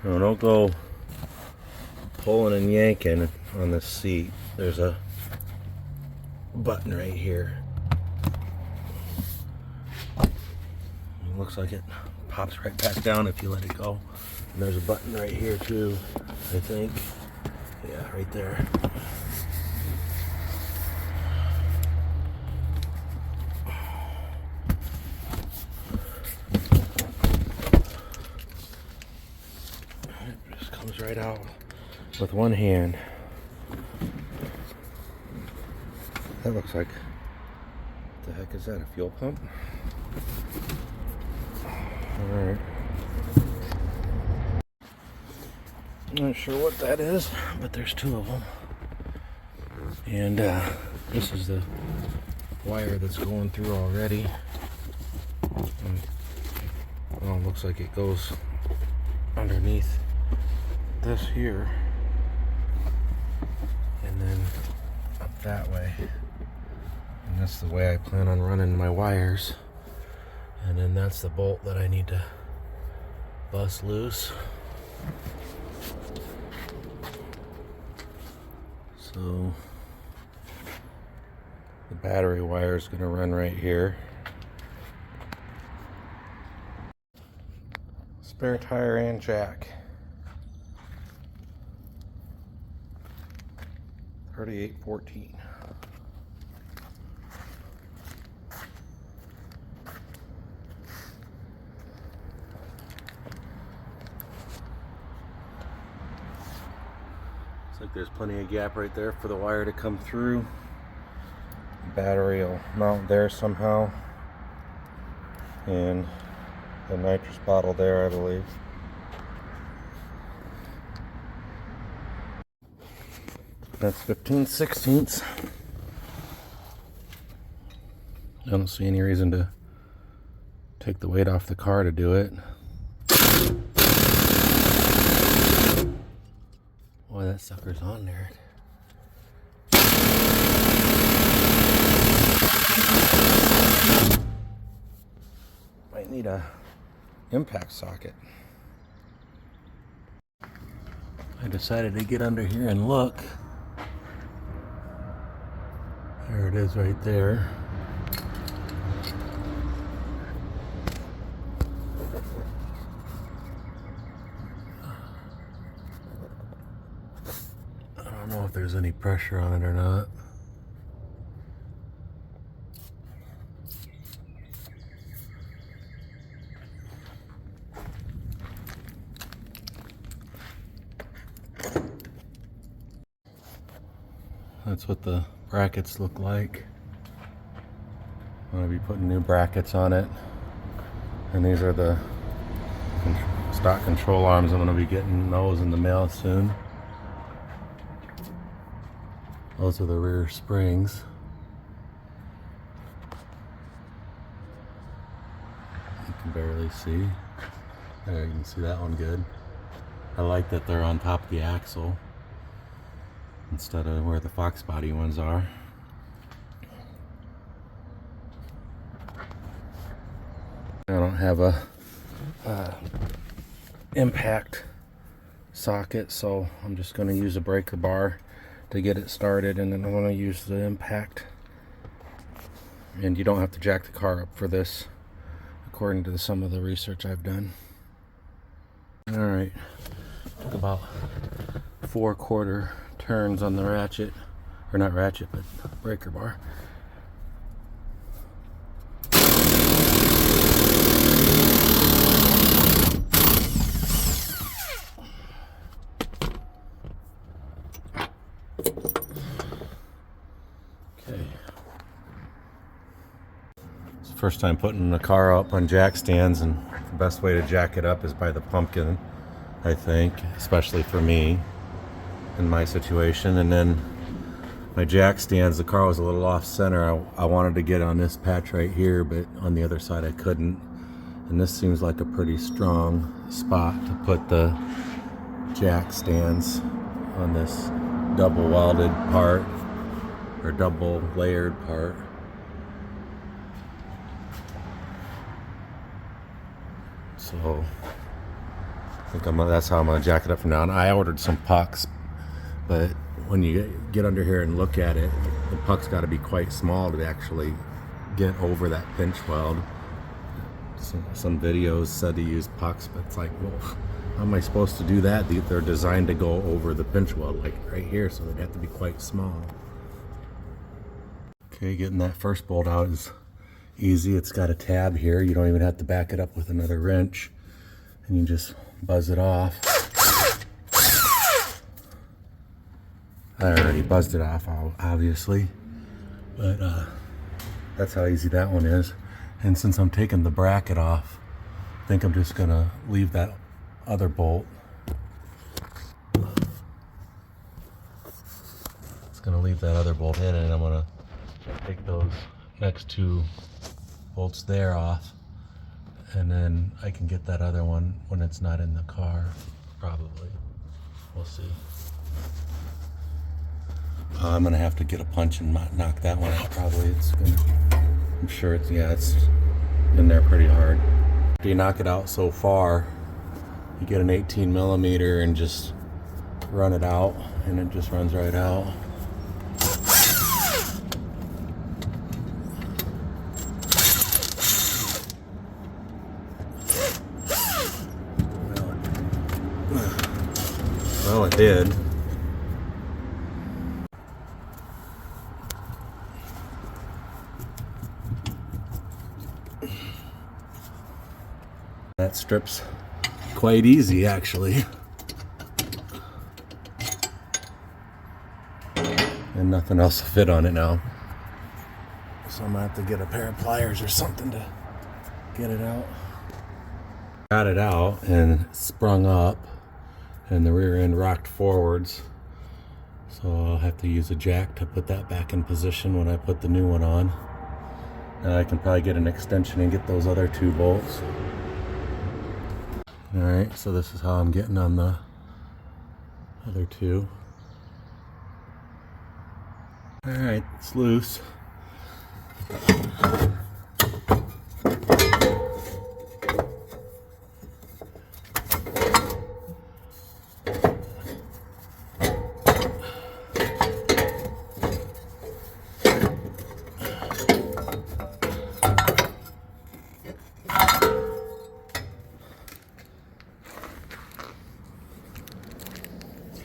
No, don't go pulling and yanking on this seat. There's a button right here. It looks like it pops right back down if you let it go. And there's a button right here too, I think. Yeah, right there. It just comes right out with one hand. That looks like, what the heck is that, a fuel pump? Alright. Not sure what that is, but there's two of them. And this is the wire that's going through already. Well, it looks like it goes underneath this here. And then up that way. And that's the way I plan on running my wires. And then that's the bolt that I need to bust loose. So the battery wire is going to run right here. Spare tire and jack. 3814. Looks like there's plenty of gap right there for the wire to come through. The battery will mount there somehow. And the nitrous bottle there, I believe. That's 15/16. I don't see any reason to take the weight off the car to do it. Boy, that sucker's on there. Might need a impact socket. I decided to get under here and look. There it is right there. I don't know if there's any pressure on it or not. That's what the brackets look like. I'm going to be putting new brackets on it. And these are the stock control arms. I'm going to be getting those in the mail soon. Those are the rear springs. You can barely see. There, you can see that one good. I like that they're on top of the axle instead of where the Fox body ones are. I don't have a impact socket, so I'm just going to use a breaker bar to get it started, and then I'm going to use the impact. And you don't have to jack the car up for this, according to some of the research I've done. Alright, took about 4/4 turns on the ratchet, or not ratchet, but breaker bar. Okay. It's the first time putting the car up on jack stands, and the best way to jack it up is by the pumpkin, I think, especially for me in my situation. And then my jack stands, the car was a little off center. I wanted to get on this patch right here, but on the other side I couldn't. And this seems like a pretty strong spot to put the jack stands on this double welded part, or double layered part. So That's how I'm gonna jack it up from now on. I ordered some pucks, but when you get under here and look at it, the puck's got to be quite small to actually get over that pinch weld. Some videos said to use pucks, but it's like, well, how am I supposed to do that? They're designed to go over the pinch weld, like right here, so they'd have to be quite small. Okay, getting that first bolt out is easy. It's got a tab here. You don't even have to back it up with another wrench, and you just buzz it off. I already buzzed it off, obviously, but that's how easy that one is. And since I'm taking the bracket off, I think I'm just gonna leave that other bolt. It's gonna leave that other bolt in, and I'm gonna take those next two bolts there off, and then I can get that other one when it's not in the car, probably. We'll see. I'm gonna have to get a punch and knock that one out. Probably I'm sure it's in there pretty hard. After you knock it out so far, you get an 18 millimeter and just run it out, and it just runs right out. Well, it did. That strip's quite easy, actually. And nothing else will fit on it now. So I'm gonna have to get a pair of pliers or something to get it out. Got it out and sprung up, and the rear end rocked forwards. So I'll have to use a jack to put that back in position when I put the new one on. Now I can probably get an extension and get those other two bolts. Alright, so this is how I'm getting on the other two. Alright, it's loose.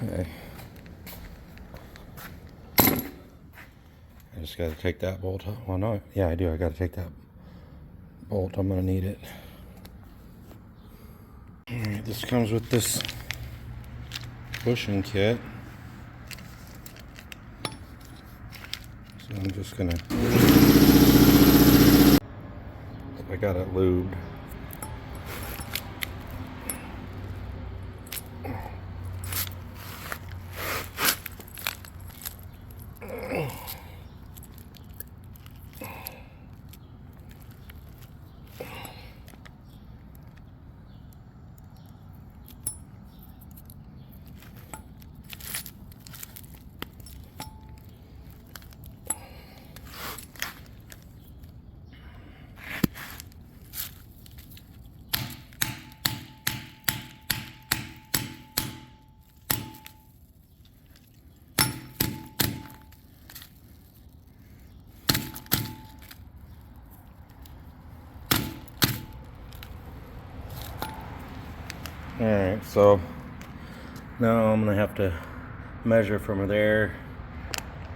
Okay. I just got to take that bolt off. Well, no, yeah, I do. I got to take that bolt. I'm going to need it. Alright, this comes with this bushing kit. So I'm just going to... I got it lubed. Alright, so now I'm going to have to measure from there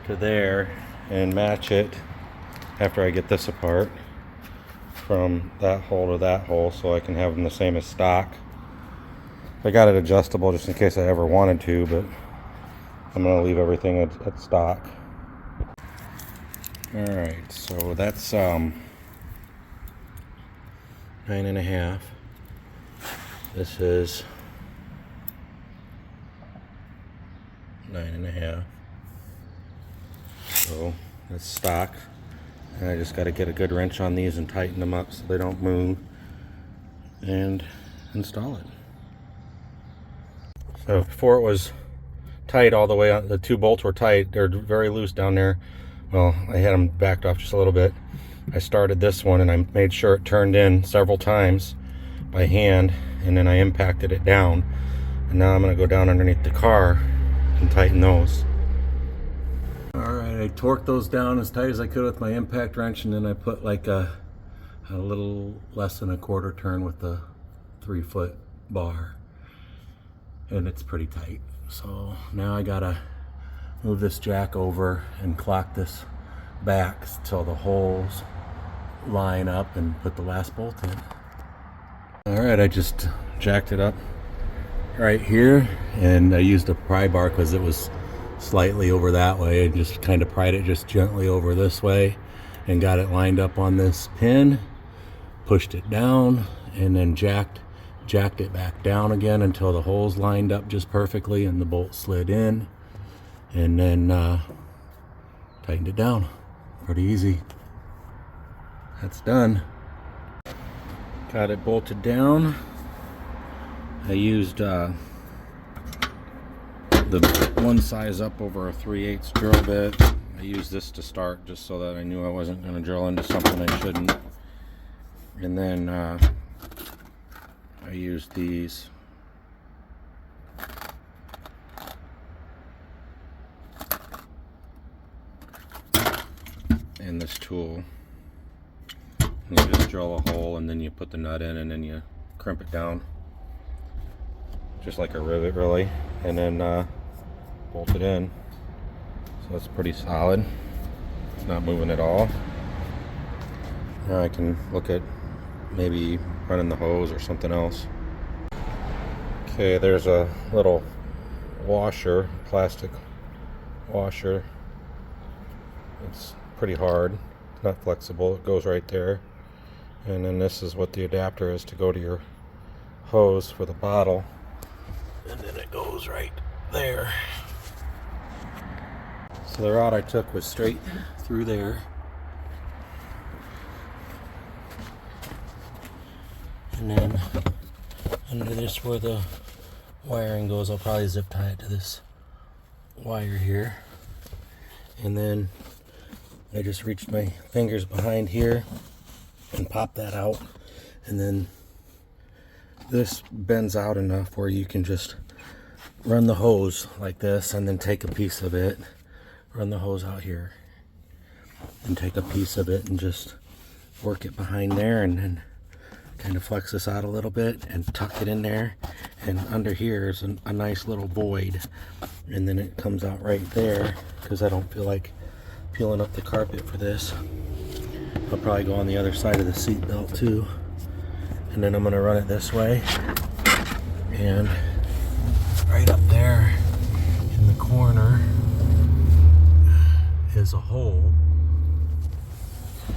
to there and match it after I get this apart from that hole to that hole, so I can have them the same as stock. I got it adjustable just in case I ever wanted to, but I'm going to leave everything at stock. Alright, so that's 9.5. This is 9.5. So that's stock. And I just got to get a good wrench on these and tighten them up so they don't move and install it. So before it was tight all the way on, the two bolts were tight. They're very loose down there. Well, I had them backed off just a little bit. I started this one and I made sure it turned in several times by hand, and then I impacted it down, and now I'm going to go down underneath the car and tighten those. Alright, I torqued those down as tight as I could with my impact wrench, and then I put like a little less than a quarter turn with the 3-foot bar, and it's pretty tight. So now I gotta move this jack over and clock this back till the holes line up and put the last bolt in. Alright, I just jacked it up right here, and I used a pry bar because it was slightly over that way, and just kind of pried it just gently over this way and got it lined up on this pin, pushed it down, and then jacked it back down again until the holes lined up just perfectly and the bolt slid in, and then tightened it down. Pretty easy. That's done. Got it bolted down. I used the one size up over a 3/8 drill bit. I used this to start just so that I knew I wasn't going to drill into something I shouldn't. And then I used these and this tool. You just drill a hole, and then you put the nut in, and then you crimp it down just like a rivet, really, and then bolt it in. So it's pretty solid. It's not moving at all. Now I can look at maybe running the hose or something else. Okay, there's a little washer, plastic washer. It's pretty hard, it's not flexible. It goes right there, and then this is what the adapter is to go to your hose for the bottle, and then it goes right there. So the route I took was straight through there, and then under this where the wiring goes, I'll probably zip tie it to this wire here, and then I just reached my fingers behind here and popped that out, and then this bends out enough where you can just run the hose like this, and then take a piece of it, run the hose out here and take a piece of it and just work it behind there, and then kind of flex this out a little bit and tuck it in there, and under here is a nice little void, and then it comes out right there because I don't feel like peeling up the carpet for this. I'll probably go on the other side of the seat belt too, and then I'm going to run it this way, and right up there in the corner is a hole,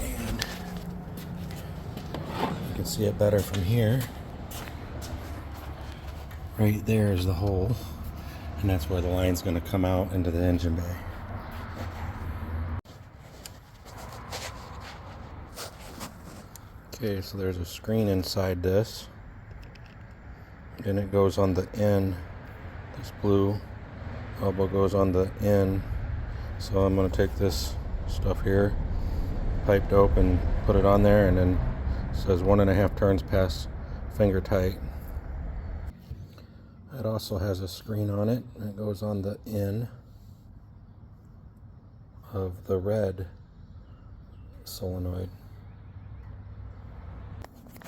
and you can see it better from here. Right there is the hole, and that's where the line's going to come out into the engine bay. Okay, so there's a screen inside this, and it goes on the end. This blue elbow goes on the end. So I'm going to take this stuff here, piped open, put it on there, and then it says 1.5 turns past finger tight. It also has a screen on it, and it goes on the end of the red solenoid.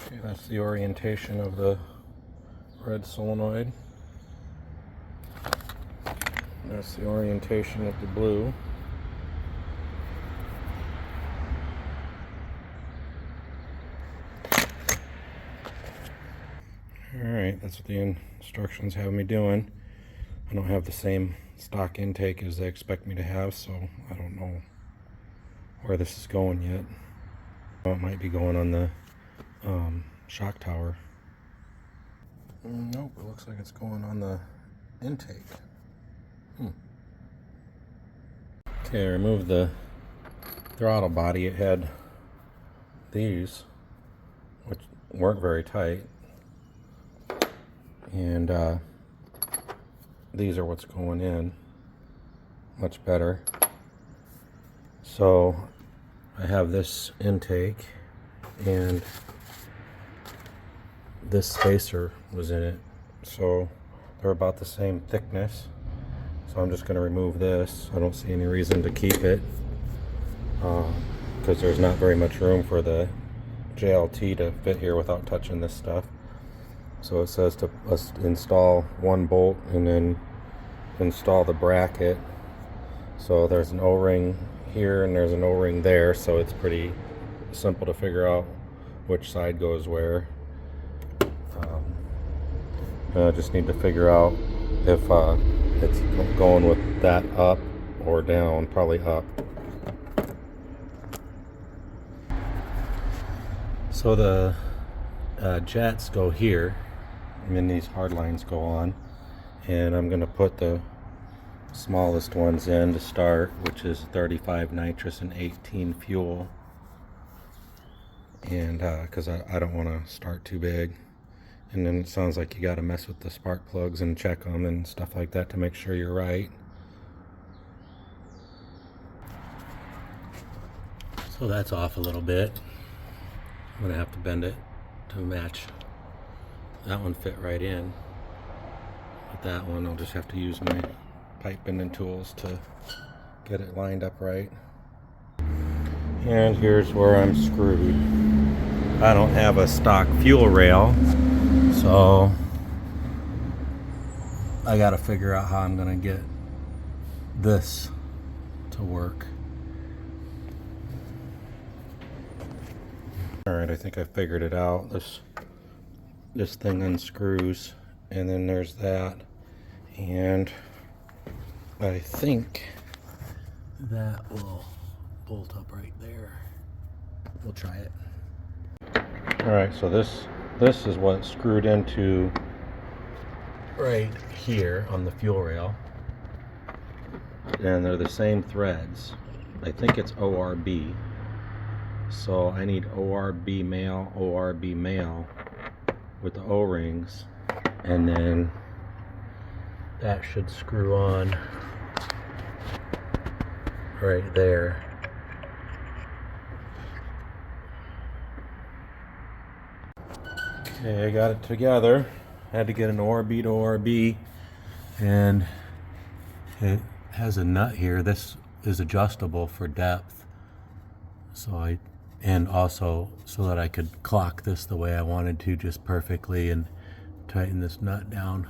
Okay, that's the orientation of the red solenoid. That's the orientation of the blue. Alright, that's what the instructions have me doing. I don't have the same stock intake as they expect me to have, so I don't know where this is going yet. It might be going on the shock tower. Nope, it looks like it's going on the intake. Okay, I removed the throttle body. It had these, which weren't very tight, and these are what's going in, much better. So I have this intake, and this spacer was in it, so they're about the same thickness. So I'm just going to remove this. I don't see any reason to keep it because there's not very much room for the JLT to fit here without touching this stuff. So it says to install one bolt and then install the bracket. So there's an O-ring here and there's an O-ring there, so it's pretty simple to figure out which side goes where. I just need to figure out if it's going with that up or down, probably up. So the jets go here, and then these hard lines go on, and I'm going to put the smallest ones in to start, which is 35 nitrous and 18 fuel, and because I don't want to start too big. And then it sounds like you got to mess with the spark plugs and check them and stuff like that to make sure you're right. So that's off a little bit. I'm going to have to bend it to match. That one fit right in. But that one I'll just have to use my pipe bending tools to get it lined up right. And here's where I'm screwed. I don't have a stock fuel rail, so I got to figure out how I'm going to get this to work. Alright, I think I figured it out. This thing unscrews, and then there's that, and I think that will bolt up right there. We'll try it. Alright, so this is what it's screwed into right here on the fuel rail, and they're the same threads. I think it's ORB, so I need ORB male with the O-rings, and then that should screw on right there. Okay, I got it together. Had to get an ORB to ORB, and it has a nut here. This is adjustable for depth, and also so that I could clock this the way I wanted to, just perfectly, and tighten this nut down.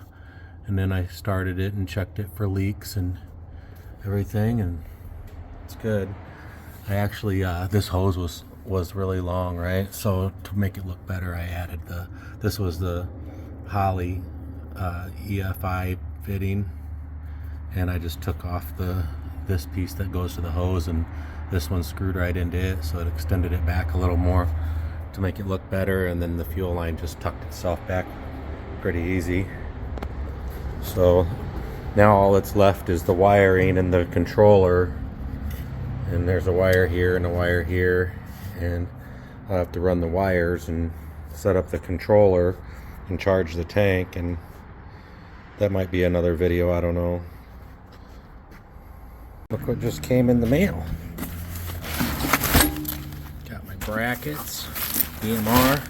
And then I started it and checked it for leaks and everything, and it's good. I actually this hose was really long, right? So to make it look better, I added this was the Holley EFI fitting, and I just took off this piece that goes to the hose, and this one screwed right into it, so it extended it back a little more to make it look better, and then the fuel line just tucked itself back pretty easy. So now all that's left is the wiring and the controller, and there's a wire here and a wire here, and I'll have to run the wires and set up the controller and charge the tank, and that might be another video, I don't know. Look what just came in the mail. Got my brackets, BMR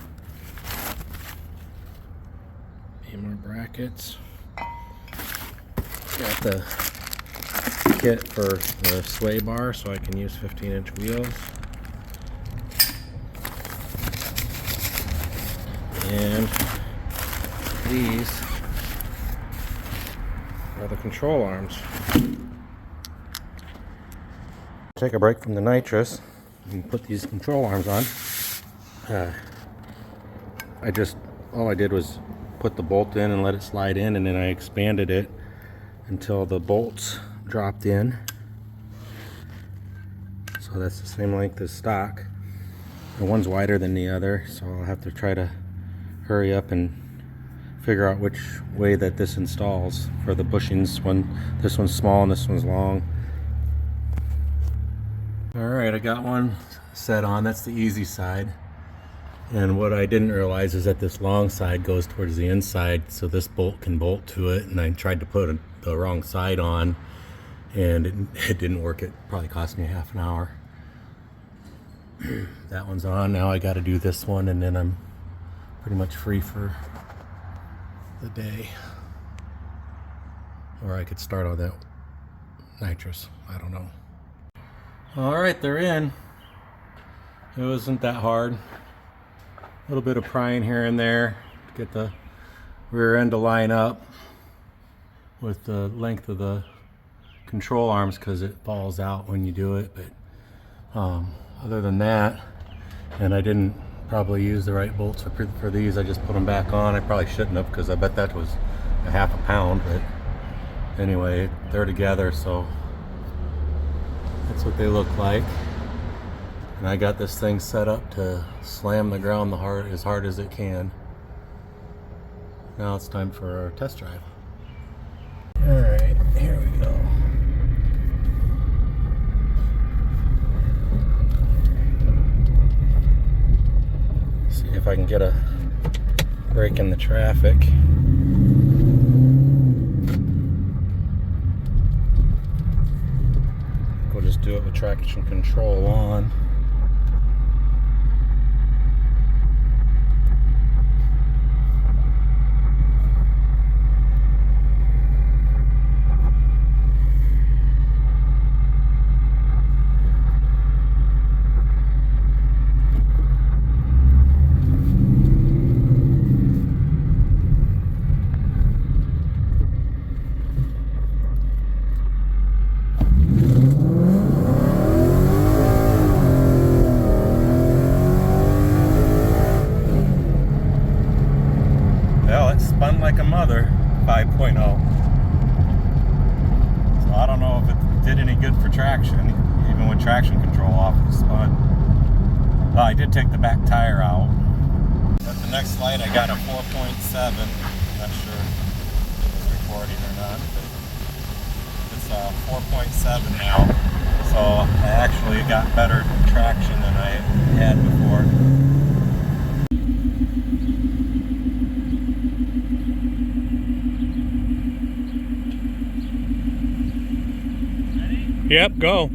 brackets. Got the kit for the sway bar so I can use 15-inch wheels. And these are the control arms. Take a break from the nitrous and put these control arms on. All I did was put the bolt in and let it slide in, and then I expanded it until the bolts dropped in. So that's the same length as stock. The one's wider than the other, so I'll have to try to hurry up and figure out which way that this installs for the bushings. This one's small and this one's long. Alright, I got one set on. That's the easy side. And what I didn't realize is that this long side goes towards the inside, so this bolt can bolt to it, and I tried to put the wrong side on, and it didn't work. It probably cost me half an hour. That one's on. Now I got to do this one, and then I'm pretty much free for the day. Or I could start on that nitrous, I don't know. Alright, they're in. It wasn't that hard. A little bit of prying here and there to get the rear end to line up with the length of the control arms, because it falls out when you do it. But other than that, and I didn't probably use the right bolts for these. I just put them back on. I probably shouldn't have, because I bet that was a half a pound. But anyway, they're together, so that's what they look like. And I got this thing set up to slam the ground as hard as it can. Now it's time for our test drive. Alright, here we go. See if I can get a break in the traffic. We'll just do it with traction control on. Well, it spun like a mother, 5.0. So I don't know if it did any good for traction, even with traction control off, it spun. Well, I did take the back tire out. At the next light, I got a 4.7. Not sure if it was recording or not, but it's 4.7 now. So I actually got better traction than I had before. Yep, go.